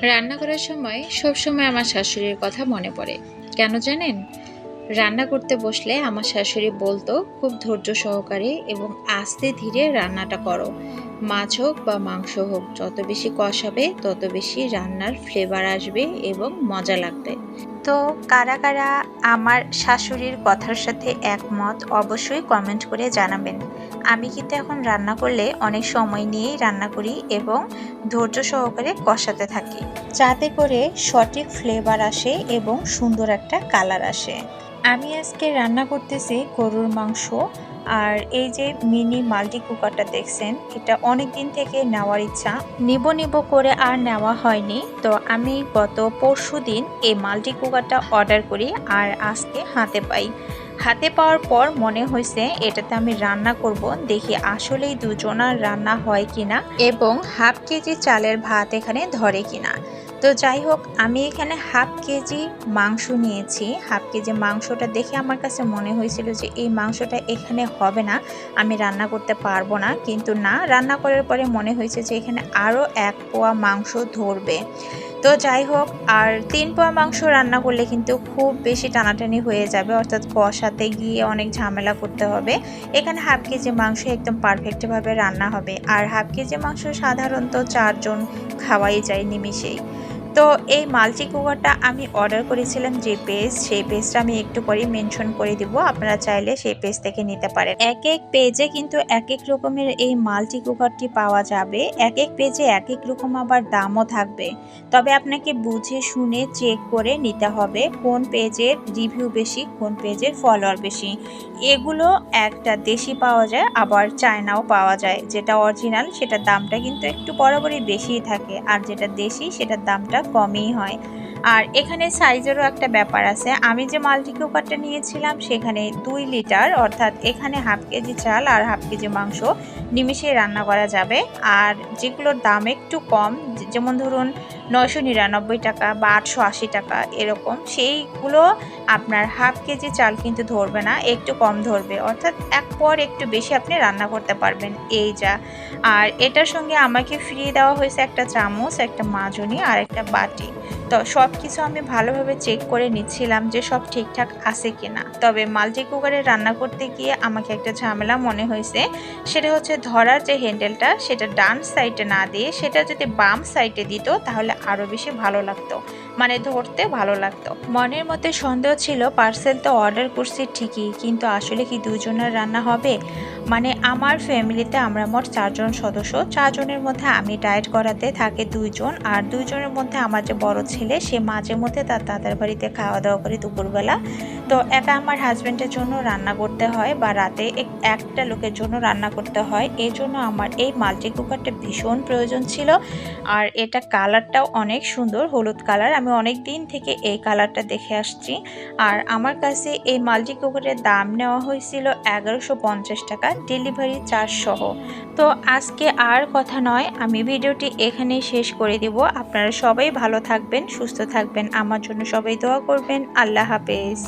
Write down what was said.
রান্না করার সময় সবসময় আমার শাশুড়ির কথা মনে পড়ে। কেন জানেন? রান্না করতে বসলে আমার শাশুড়ি বলতো, খুব ধৈর্য সহকারে এবং আস্তে ধীরে রান্নাটা করো। মাছ হোক বা মাংস হোক, যত বেশি কষাবে তত বেশি রান্নার ফ্লেভার আসবে এবং মজা লাগবে। তো কারা কারা আমার শাশুড়ির কথার সাথে একমত অবশ্যই কমেন্ট করে জানাবেন। আমি কিন্তু এখন রান্না করলে অনেক সময় নিয়েই রান্না করি এবং ধৈর্য সহকারে কষাতে থাকি, যাতে করে সঠিক ফ্লেভার আসে এবং সুন্দর একটা কালার আসে। আমি আজকে রান্না করতেছি গরুর মাংস। আর এই যে মিনি মাল্টি কুকারটা দেখছেন, এটা অনেক দিন থেকে নেওয়ার ইচ্ছা, নিব নিব করে আর নেওয়া হয়নি। তো আমি গত পরশুদিন এই মাল্টি কুকারটা অর্ডার করি আর আজকে হাতে পাই। হাতে পাওয়ার পর মনে হয়েছে এটাতে আমি রান্না করব, দেখি আসলেই দুজনার রান্না হয় কিনা এবং হাফ কেজি চালের ভাত এখানে ধরে কিনা। তো যাই হোক, আমি এখানে হাফ কেজি মাংস নিয়েছি। হাফ কেজি মাংসটা দেখে আমার কাছে মনে হয়েছিল যে এই মাংসটা এখানে হবে না, আমি রান্না করতে পারবো না। কিন্তু না, রান্না করার পরে মনে হয়েছে যে এখানে আরও 1 পোয়া মাংস ধরবে। তো যাই হোক, আর 3 পোয়া মাংস রান্না করলে কিন্তু খুব বেশি টানাটানি হয়ে যাবে, অর্থাৎ কষাতে গিয়ে অনেক ঝামেলা করতে হবে। এখানে হাফ কেজি মাংস একদম পারফেক্টভাবে রান্না হবে। আর হাফ কেজি মাংস সাধারণত 4 জন খাওয়াই যায় নিমিষেই। তো এই মাল্টি কুকারটা আমি অর্ডার করেছিলাম যে পেজ, সেই পেজটা আমি একটু পরে মেনশন করে দিব, আপনারা চাইলে সেই পেজ থেকে নিতে পারেন। এক এক পেজে কিন্তু এক এক রকমের এই মাল্টি কুকারটি পাওয়া যাবে, এক এক পেজে এক এক রকম আবার দামও থাকবে। তবে আপনাকে বুঝে শুনে চেক করে নিতে হবে কোন পেজের রিভিউ বেশি, কোন পেজের ফলোয়ার বেশি। এগুলো একটা দেশি পাওয়া যায়, আবার চায়নাও পাওয়া যায়। যেটা অরিজিনাল সেটার দামটা কিন্তু একটু বরাবরই বেশিই থাকে, আর যেটা দেশি সেটার দামটা কমই হয়। আর এখানে সাইজেরও একটা ব্যাপার আছে। আমি যে মাল্টি কুকারটা নিয়েছিলাম সেখানে 2 লিটার, অর্থাৎ এখানে হাফ কেজি চাল আর হাফ কেজি মাংস নিমিষে রান্না করা যাবে। আর যেগুলোর দাম একটু কম, যেমন ধরুন 999 টাকা বা 880 টাকা এরকম, সেইগুলো আপনার হাফ কেজি চাল কিন্তু ধরবে না, একটু কম ধরবে, অর্থাৎ এক পর একটু বেশি আপনি রান্না করতে পারবেন, এই যা। আর এটার সঙ্গে আমাকে ফ্রি দেওয়া হয়েছে একটা চামচ, একটা মাজনি আর একটা বাটি। তো সব কিছু আমি ভালোভাবে চেক করে নিচ্ছিলাম যে সব ঠিকঠাক আছে কিনা। তবে মাল্টি কুকারে রান্না করতে গিয়ে আমাকে একটা ঝামেলা মনে হয়েছে, সেটা হচ্ছে ধরার যে হ্যান্ডেলটা সেটা ডান সাইডে না দিয়ে সেটা যদি বাম সাইডে দিত তাহলে আরও বেশি ভালো লাগতো, মানে ধরতে ভালো লাগতো। মনের মধ্যে সন্দেহ ছিল, পার্সেল তো অর্ডার করছি ঠিকই, কিন্তু আসলে কি দুজনের রান্না হবে? মানে আমার ফ্যামিলিতে আমরা মোট 4 জন সদস্য, 4 জনের মধ্যে আমি ডায়েট করাতে থাকে 2 জন, আর 2 জনের মধ্যে আমার যে বড় ছেলে সে মাঝে মধ্যে তার দাদার বাড়িতে খাওয়া দাওয়া করে দুপুরবেলা। তো একা আমার হাজব্যান্ডের জন্য রান্না করতে হয় বা রাতে একটা লোকের জন্য রান্না করতে হয়, এই জন্য আমার এই মাল্টি কুকারটা ভীষণ প্রয়োজন ছিল। আর এটা কালারটাও অনেক সুন্দর, হলুদ কালার। আমি অনেক দিন থেকে এই কালারটা দেখে আসছি। আর আমার কাছে এই মাল্টি কুকারের দাম নেওয়া হয়েছিল 1150 টাকা, ডেলিভারি চার্জ সহ। তো আজকে আর কথা নয়, আমি ভিডিওটি এখানেই শেষ করে দিব। আপনারা সবাই ভালো থাকবেন, সুস্থ থাকবেন, আমার জন্য সবাই দোয়া করবেন। আল্লাহ হাফেজ।